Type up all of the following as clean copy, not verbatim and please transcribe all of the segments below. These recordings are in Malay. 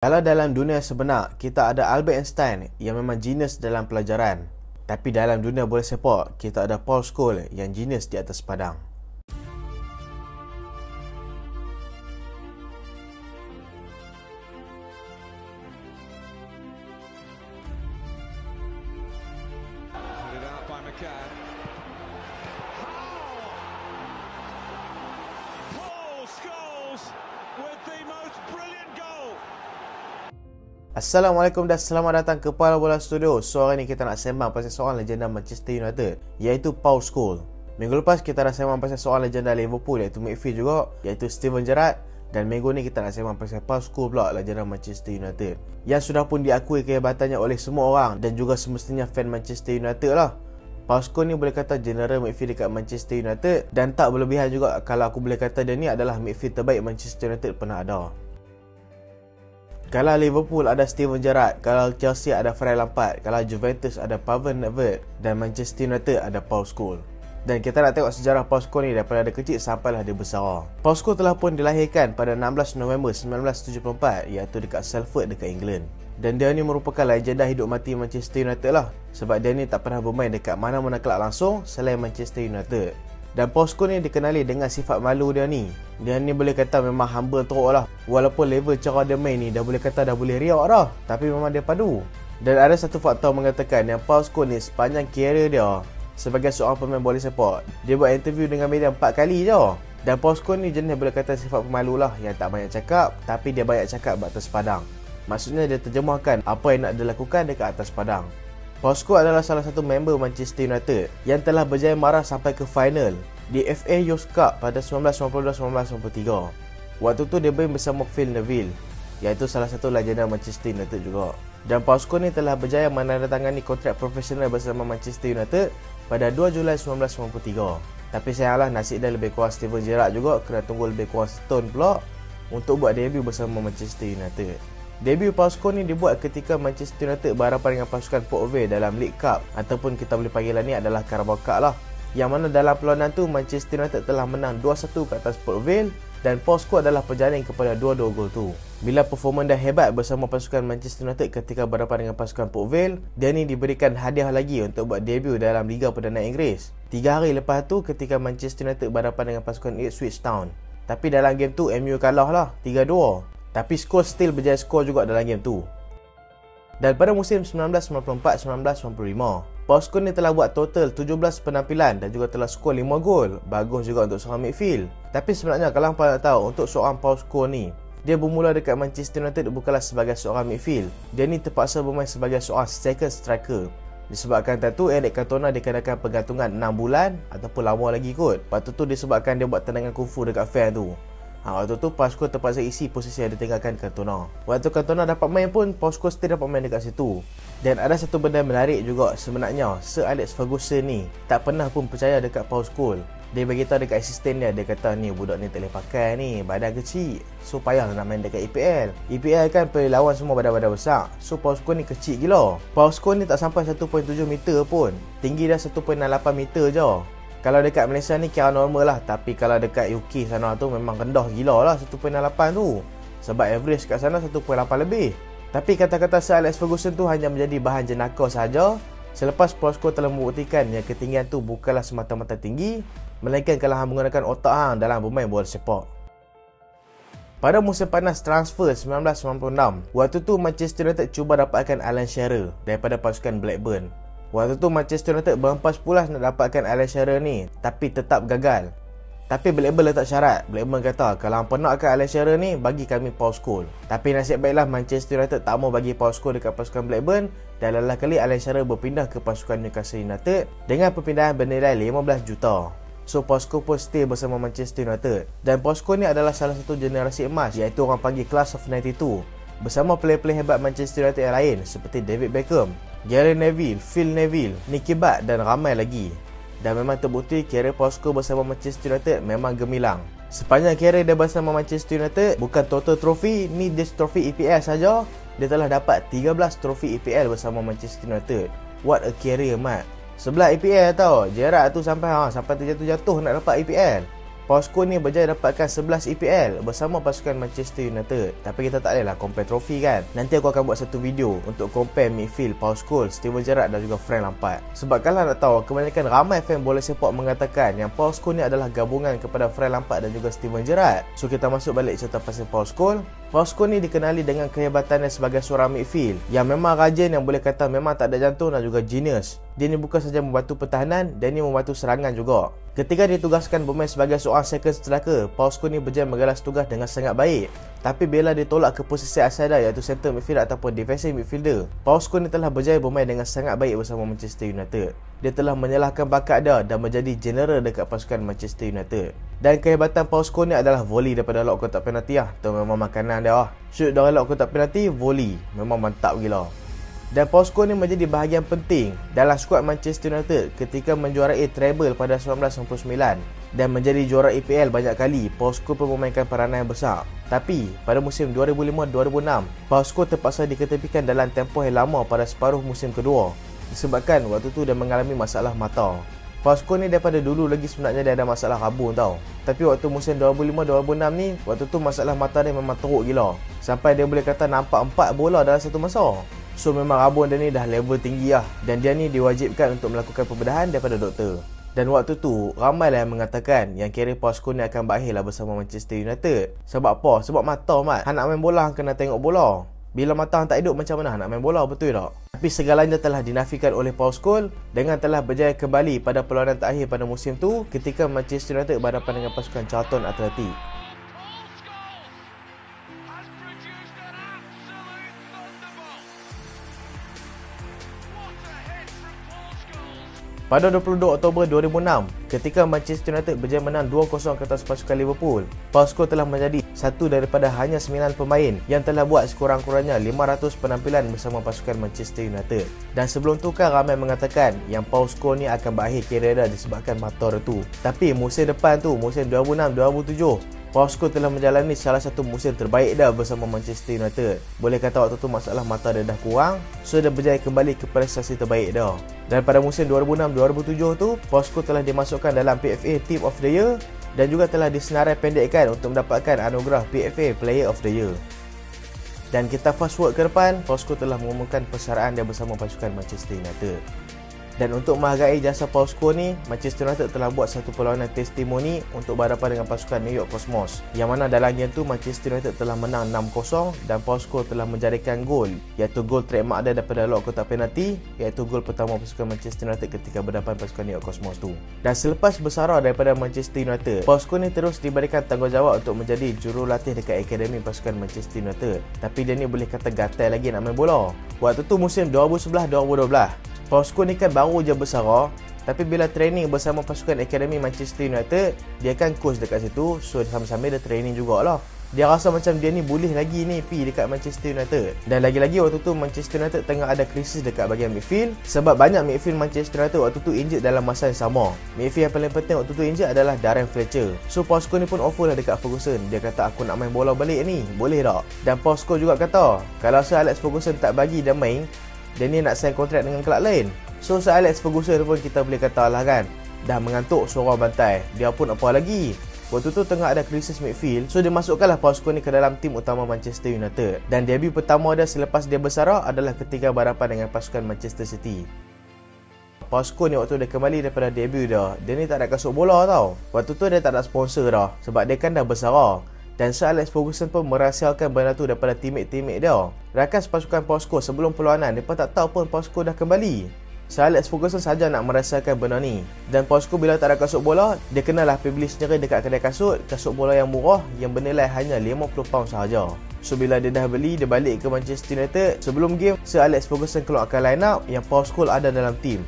Kalau dalam dunia sebenar, kita ada Albert Einstein yang memang genius dalam pelajaran. Tapi dalam dunia bola sepak, kita ada Paul Scholes yang genius di atas padang. Assalamualaikum dan selamat datang ke Pala Bola Studio. So hari ni kita nak sembang pasal seorang legenda Manchester United, iaitu Paul Scholes. Minggu lepas kita dah sembang pasal seorang legenda Liverpool, iaitu midfield juga, iaitu Steven Gerrard. Dan minggu ni kita nak sembang pasal Paul Scholes pula, legenda Manchester United, yang sudah pun diakui kehebatannya oleh semua orang dan juga semestinya fan Manchester United lah. Paul Scholes ni boleh kata general midfield dekat Manchester United, dan tak berlebihan juga kalau aku boleh kata dia ni adalah midfield terbaik Manchester United pernah ada. Kalau Liverpool ada Steven Gerrard, kalau Chelsea ada Frank Lampard, kalau Juventus ada Pavel Nedved, dan Manchester United ada Paul Scholes. Dan kita nak tengok sejarah Paul Scholes ni daripada dia kecil sampailah dia besar. Paul Scholes telah pun dilahirkan pada 16 November 1974, iaitu dekat Salford dekat England. Dan dia ni merupakan legenda hidup mati Manchester United lah, sebab dia ni tak pernah bermain dekat mana-mana kelab langsung selain Manchester United. Dan Paul Scholes ni dikenali dengan sifat malu dia ni. Dia ni boleh kata memang humble teruk lah. Walaupun level cara dia main ni dah boleh kata dah boleh riak dah, tapi memang dia padu. Dan ada satu faktor mengatakan yang Paul Scholes ni sepanjang karier dia sebagai seorang pemain bola sepak, dia buat interview dengan media 4 kali je. Dan Paul Scholes ni jenis boleh kata sifat pemalu lah, yang tak banyak cakap, tapi dia banyak cakap atas padang. Maksudnya dia terjemahkan apa yang nak dilakukan dekat atas padang. Paul Scholes adalah salah satu member Manchester United yang telah berjaya marah sampai ke final di FA Youth Cup pada 1992-1993. Waktu tu dia bermain bersama Phil Neville, iaitu salah satu legenda Manchester United juga. Dan Paul Scholes ni telah berjaya menandatangani kontrak profesional bersama Manchester United pada 2 Julai 1993. Tapi sayanglah nasib dia lebih kurang Steven Gerrard juga, kena tunggu lebih kurang setahun pula untuk buat debut bersama Manchester United. Debut Paul Scholes ni dibuat ketika Manchester United berhadapan dengan pasukan Port Vale dalam League Cup, ataupun kita boleh panggil ni adalah Carabao Cup lah. Yang mana dalam perlawanan tu Manchester United telah menang 2-1 ke atas Port Vale, dan Paul Scholes adalah penjaring kepada dua-dua gol tu. Bila performa dia hebat bersama pasukan Manchester United ketika berhadapan dengan pasukan Port Vale, dia ni diberikan hadiah lagi untuk buat debut dalam Liga Perdana Inggeris 3 hari lepas tu ketika Manchester United berhadapan dengan pasukan Ipswich Town. Tapi dalam game tu MU kalah lah 3-2. Tapi Scholes still berjaya skor juga dalam game tu. Dan pada musim 1994-1995, Paul Scholes ni telah buat total 17 penampilan dan juga telah skor 5 gol. Bagus juga untuk seorang midfield. Tapi sebenarnya kalau hangpa nak tahu, untuk seorang Paul Scholes ni, dia bermula dekat Manchester United bukanlah sebagai seorang midfield. Dia ni terpaksa bermain sebagai seorang second striker. Disebabkan tentu Eric Cantona dikenakan pergantungan 6 bulan ataupun lama lagi kot. Lepas tu disebabkan dia buat tendangan kungfu dekat fan tu. Waktu tu Paul Scholes terpaksa isi posisi yang ditinggalkan Cantona. Waktu Cantona dapat main pun Paul Scholes still dapat main dekat situ. Dan ada satu benda menarik juga, sebenarnya Sir Alex Ferguson ni tak pernah pun percaya dekat Paul Scholes. Dia beritahu dekat asisten dia, dia kata ni budak ni tak boleh pakai ni, badan kecil, so payahlah nak main dekat EPL. EPL kan lawan semua badan-badan besar, so Paul Scholes ni kecil gila. Paul Scholes ni tak sampai 1.7 meter pun, tinggi dah 1.68 meter je. Kalau dekat Malaysia ni kira normal lah, tapi kalau dekat UK sana tu memang rendah gila lah 1.8 tu. Sebab average kat sana 1.8 lebih. Tapi kata-kata Sir Alex Ferguson tu hanya menjadi bahan jenaka saja selepas Paul Scholes telah membuktikan yang ketinggian tu bukanlah semata-mata tinggi, melainkan kalau hang menggunakan otak hang dalam bermain bola sepak. Pada musim panas transfer 1996, waktu tu Manchester United cuba dapatkan Alan Shearer daripada pasukan Blackburn. Waktu tu Manchester United berempas pulas nak dapatkan Alan Shearer ni, tapi tetap gagal. Tapi Blackburn letak syarat. Blackburn kata, kalau hangpa nakkan Alan Shearer ni, bagi kami Paul Scholes. Tapi nasib baiklah Manchester United tak mau bagi Paul Scholes dekat pasukan Blackburn, dan lelah kali Alan Shearer berpindah ke pasukan Newcastle United dengan perpindahan bernilai 15 juta. So Paul Scholes pun stay bersama Manchester United. Dan Paul Scholes ni adalah salah satu generasi emas, iaitu orang panggil Class of 92, bersama player-player hebat Manchester United yang lain seperti David Beckham, Gary Neville, Phil Neville, Nicky Butt dan ramai lagi. Dan memang terbukti karier Paul Scholes bersama Manchester United memang gemilang. Sepanjang karier dia bersama Manchester United, bukan total trofi, ni dia trofi EPL saja, dia telah dapat 13 trofi EPL bersama Manchester United. What a career, mat. Sebelah EPL tau, Gerrard tu sampai terjatuh-jatuh nak dapat EPL. Paul Scholes ni berjaya dapatkan 11 EPL bersama pasukan Manchester United. Tapi kita tak bolehlah compare trofi kan. Nanti aku akan buat satu video untuk compare midfield Paul Scholes, Steven Gerrard dan juga Frank Lampard. Sebab kalau nak tahu, kebanyakan ramai fan bola sepak mengatakan yang Paul Scholes ni adalah gabungan kepada Frank Lampard dan juga Steven Gerrard. So kita masuk balik cerita pasal Paul Scholes. Paul Scholes ni dikenali dengan kehebatannya sebagai seorang midfield yang memang rajin, yang boleh kata memang tak ada jantung dan juga genius. Dia ni bukan saja membantu pertahanan, dia ni membantu serangan juga. Ketika ditugaskan bermain sebagai seorang second striker, Paul Scholes ni berjaya menggalas tugas dengan sangat baik. Tapi bila ditolak ke posisi asal dia, iaitu center midfielder ataupun defensive midfielder, Paul Scholes ni telah berjaya bermain dengan sangat baik bersama Manchester United. Dia telah menyalahkan bakat dia dan menjadi general dekat pasukan Manchester United. Dan kehebatan Paul Scholes ni adalah volley daripada luar kotak penalti lah. Itu memang makanan dia lah. Shoot dari luar kotak penalti, volley. Memang mantap gila. Dan Paul Scholes ni menjadi bahagian penting dalam skuad Manchester United ketika menjuarai treble pada 1999 dan menjadi juara EPL banyak kali. Paul Scholes pun memainkan peranan yang besar. Tapi pada musim 2005-2006, Paul Scholes terpaksa diketepikan dalam tempoh yang lama pada separuh musim kedua disebabkan waktu tu dia mengalami masalah mata. Paul Scholes ni daripada dulu lagi sebenarnya dia ada masalah rabun tau. Tapi waktu musim 2005-2006 ni, waktu tu masalah mata dia memang teruk gila. Sampai dia boleh kata nampak 4 bola dalam satu masa. So memang rabun dia ni dah level tinggi lah. Dan dia ni diwajibkan untuk melakukan pembedahan daripada doktor. Dan waktu tu ramailah yang mengatakan yang kira Paul Scholes ni akan berakhirlah bersama Manchester United. Sebab apa? Sebab mata mat. Hang nak main bola hang kena tengok bola. Bila mata hang tak hidup macam mana hang nak main bola, betul tak? Tapi segalanya telah dinafikan oleh Paul Scholes dengan telah berjaya kembali pada perlawanan terakhir pada musim tu ketika Manchester United berhadapan dengan pasukan Charlton Athletic. Pada 22 Oktober 2006, ketika Manchester United berjaya menang 2-0 ke atas pasukan Liverpool, Paul Scholes telah menjadi satu daripada hanya 9 pemain yang telah buat sekurang-kurangnya 500 penampilan bersama pasukan Manchester United. Dan sebelum tu kan ramai mengatakan yang Paul Scholes ni akan berakhir kerjaya disebabkan mata dia tu. Tapi musim depan tu, musim 2006-2007, Paul Scholes telah menjalani salah satu musim terbaik dah bersama Manchester United. Boleh kata waktu tu masalah mata dia dah kurang, so dia berjaya kembali ke prestasi terbaik dah. Dan pada musim 2006-2007 tu, Paul Scholes telah dimasukkan dalam PFA Team of the Year dan juga telah disenarai pendekkan untuk mendapatkan anugerah PFA Player of the Year. Dan kita fast forward ke depan, Paul Scholes telah mengumumkan persaraan dia bersama pasukan Manchester United. Dan untuk menghargai jasa Paul Scholes ni, Manchester United telah buat satu perlawanan testimoni untuk berhadapan dengan pasukan New York Cosmos, yang mana dalam game tu Manchester United telah menang 6-0 dan Paul Scholes telah menjadikan gol, iaitu gol trademark dia daripada luar kotak penalti, iaitu gol pertama pasukan Manchester United ketika berhadapan pasukan New York Cosmos tu. Dan selepas bersara daripada Manchester United, Paul Scholes ni terus diberikan tanggungjawab untuk menjadi jurulatih dekat akademi pasukan Manchester United. Tapi dia ni boleh kata gatal lagi nak main bola. Waktu tu musim 2011-2012, Paul Scholes ni kan baru je bersara, tapi bila training bersama pasukan akademi Manchester United, dia kan coach dekat situ, so sambil-sambil dia training jugalah. Dia rasa macam dia ni boleh lagi ni pergi dekat Manchester United. Dan lagi-lagi waktu tu Manchester United tengah ada krisis dekat bahagian midfield, sebab banyak midfield Manchester United waktu tu injured dalam masa yang sama. Midfield yang paling penting waktu tu injured adalah Darren Fletcher. So Paul Scholes ni pun offer lah dekat Ferguson. Dia kata aku nak main bola balik ni, boleh tak? Dan Paul Scholes juga kata kalau Sir Alex Ferguson tak bagi dia main, dia ni nak sign kontrak dengan kelab lain. So Sir Alex Ferguson pun kita boleh kata lah kan, dah mengantuk seorang bantai. Dia pun apa lagi, waktu tu tengah ada krisis midfield, so dia masukkanlah Paul Scholes ni ke dalam tim utama Manchester United. Dan debut pertama dia selepas dia bersara adalah ketika berhadapan dengan pasukan Manchester City. Paul Scholes ni waktu dia kembali daripada debut dia ni tak ada kasut bola tau. Waktu tu dia tak ada sponsor dah, sebab dia kan dah bersara. Dan Sir Alex Ferguson pun merahsiakan benda tu daripada teammate-teammate dia. Rakan pasukan Paul Scholes sebelum perlawanan, mereka tak tahu pun Paul Scholes dah kembali. Sir Alex Ferguson saja nak merahsiakan benda ni. Dan Paul Scholes bila tak ada kasut bola, dia kenalah pergi beli sendiri dekat kedai kasut bola yang murah yang bernilai hanya £50 sahaja. So bila dia dah beli, dia balik ke Manchester United. Sebelum game, Sir Alex Ferguson keluarkan line up yang Paul Scholes ada dalam tim.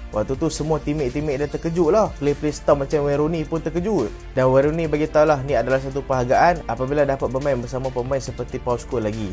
Waktu tu semua teammate dia terkejut lah. Play star macam Wayne Rooney pun terkejut. Dan Wayne Rooney beritahu lah ni adalah satu penghargaan apabila dapat bermain bersama pemain seperti Paul Scholes lagi.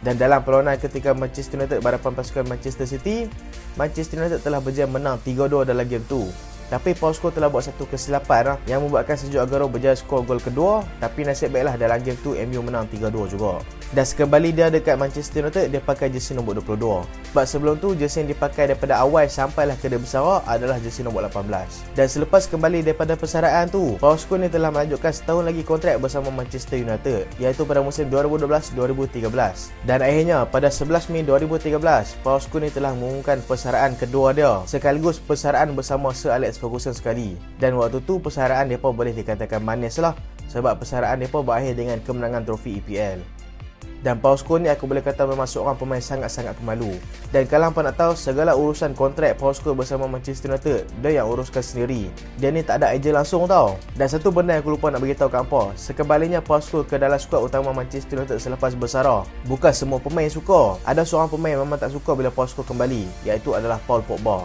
Dan dalam perlawanan ketika Manchester United berhadapan pasukan Manchester City, Manchester United telah berjaya menang 3-2 dalam game tu. Tapi Paul Scholes telah buat satu kesilapan yang membuatkan Sergio Aguero berjaya skor gol kedua. Tapi nasib baiklah dalam game tu MU menang 3-2 juga. Dan sekembali dia dekat Manchester United, dia pakai jersey nombor 22. Sebab sebelum tu, jersey yang dipakai daripada awal sampailah ke dia bersara adalah jersey nombor 18. Dan selepas kembali daripada persaraan tu, Paul Scholes ni telah melanjutkan setahun lagi kontrak bersama Manchester United, iaitu pada musim 2012-2013. Dan akhirnya, pada 11 Mei 2013, Paul Scholes ni telah mengumumkan persaraan kedua dia, sekaligus persaraan bersama Sir Alex Ferguson sekali. Dan waktu tu, persaraan mereka boleh dikatakan manis lah, sebab persaraan mereka berakhir dengan kemenangan trofi EPL. Dan Paul Scholes ni aku boleh kata memang seorang pemain sangat-sangat pemalu. Dan kalau hampa nak tahu, segala urusan kontrak Paul Scholes bersama Manchester United, dia yang uruskan sendiri. Dia ni tak ada ejen langsung tau. Dan satu benda yang aku lupa nak beritahu kat hampa, sekembalinya Paul Scholes ke dalam skuad utama Manchester United selepas bersara, bukan semua pemain suka. Ada seorang pemain yang memang tak suka bila Paul Scholes kembali, iaitu adalah Paul Pogba.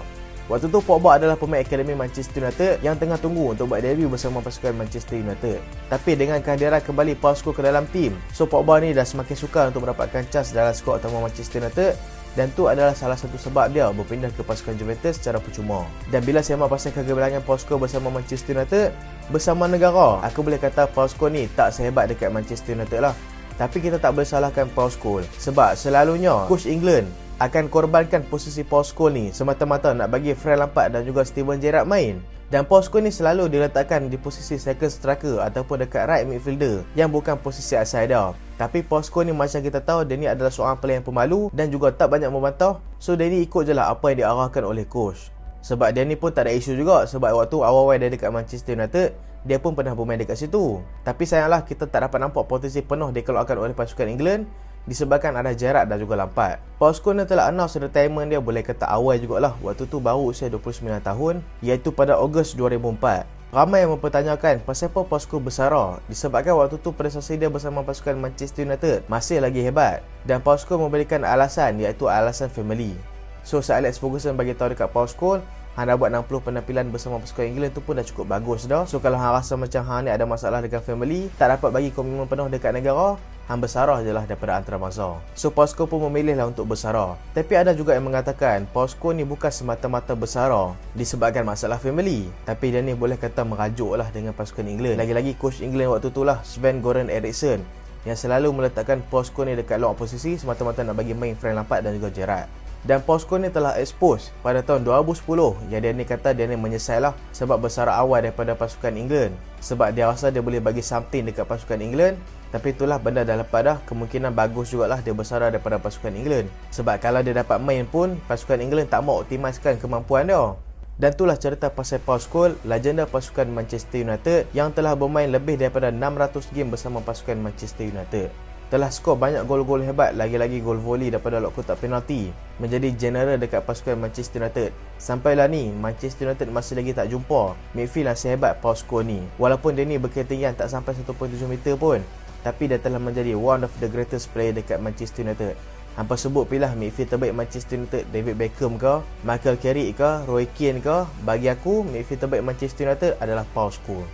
Waktu tu Pogba adalah pemain akademi Manchester United yang tengah tunggu untuk buat debut bersama pasukan Manchester United. Tapi dengan kehadiran kembali Paul Scholes ke dalam tim, so Pogba ni dah semakin suka untuk mendapatkan chance dalam skuad utama Manchester United, dan tu adalah salah satu sebab dia berpindah ke pasukan Juventus secara percuma. Dan bila sembang pasal kegemilangan Paul Scholes bersama Manchester United bersama negara, aku boleh kata Paul Scholes ni tak sehebat dekat Manchester United lah. Tapi kita tak boleh salahkan Paul Scholes, sebab selalunya coach England akan korbankan posisi Paul Scholes ni semata-mata nak bagi Frank Lampard dan juga Steven Gerrard main. Dan Paul Scholes ni selalu diletakkan di posisi second striker ataupun dekat right midfielder yang bukan posisi asal dia. Tapi Paul Scholes ni macam kita tahu, dia ni adalah seorang player yang pemalu dan juga tak banyak membantah. So dia ni ikut je lah apa yang diarahkan oleh coach. Sebab dia ni pun tak ada isu juga, sebab waktu awal-awal dia dekat Manchester United, dia pun pernah bermain dekat situ. Tapi sayanglah kita tak dapat nampak potensi penuh dikeluarkan oleh pasukan England disebabkan ada Gerrard dan juga Lampard. Paul Scholes telah announce retirement dia boleh kata awal jugalah. Waktu tu baru usia 29 tahun, iaitu pada Ogos 2004. Ramai yang mempertanyakan pasal apa Paul Scholes bersara, disebabkan waktu tu prestasi dia bersama pasukan Manchester United masih lagi hebat. Dan Paul Scholes memberikan alasan, iaitu alasan family. So Sir Alex Ferguson bagi tahu dekat Paul Scholes, hang dah buat 60 penampilan bersama pasukan England tu pun dah cukup bagus dah. So kalau hang rasa macam hang ni ada masalah dengan family, tak dapat bagi komitmen penuh dekat negara, hang bersara je lah daripada antarabangsa. So Paul Scholes pun memilih lah untuk bersara. Tapi ada juga yang mengatakan Paul Scholes ni bukan semata-mata bersara disebabkan masalah family, tapi dia ni boleh kata merajuk lah dengan pasukan England. Lagi-lagi coach England waktu tu lah Sven-Göran Eriksson, yang selalu meletakkan Paul Scholes ni dekat luar posisi semata-mata nak bagi main Frank Lampard dan juga Gerrard. Dan Paul Scholes ni telah expose pada tahun 2010 yang dia ni kata dia ni menyesal lah sebab bersara awal daripada pasukan England, sebab dia rasa dia boleh bagi something dekat pasukan England. Tapi itulah benda dah lepas dah, kemungkinan bagus jugalah dia bersara daripada pasukan England, sebab kalau dia dapat main pun pasukan England tak mau optimiskan kemampuan dia. Dan itulah cerita pasal Paul Scholes, legenda pasukan Manchester United yang telah bermain lebih daripada 600 game bersama pasukan Manchester United. Telah skor banyak gol-gol hebat, lagi-lagi gol volley daripada luar kotak penalti, menjadi general dekat pasukan Manchester United. Sampailah ni, Manchester United masih lagi tak jumpa midfield yang sehebat Paul Scholes ni. Walaupun dia ni berketinggian tak sampai 1.7 meter pun, tapi dia telah menjadi one of the greatest player dekat Manchester United. Hampa sebut pilih midfield terbaik Manchester United, David Beckham ke, Michael Carrick ke, Roy Keane ke, bagi aku midfield terbaik Manchester United adalah Paul Scholes.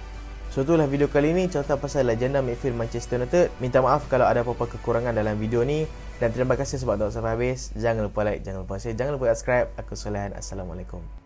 So itulah video kali ni, cerita pasal legenda midfield Manchester United. Minta maaf kalau ada apa-apa kekurangan dalam video ni, dan terima kasih sebab tengok sampai habis. Jangan lupa like, jangan lupa share, jangan lupa subscribe. Aku Solehan, Assalamualaikum.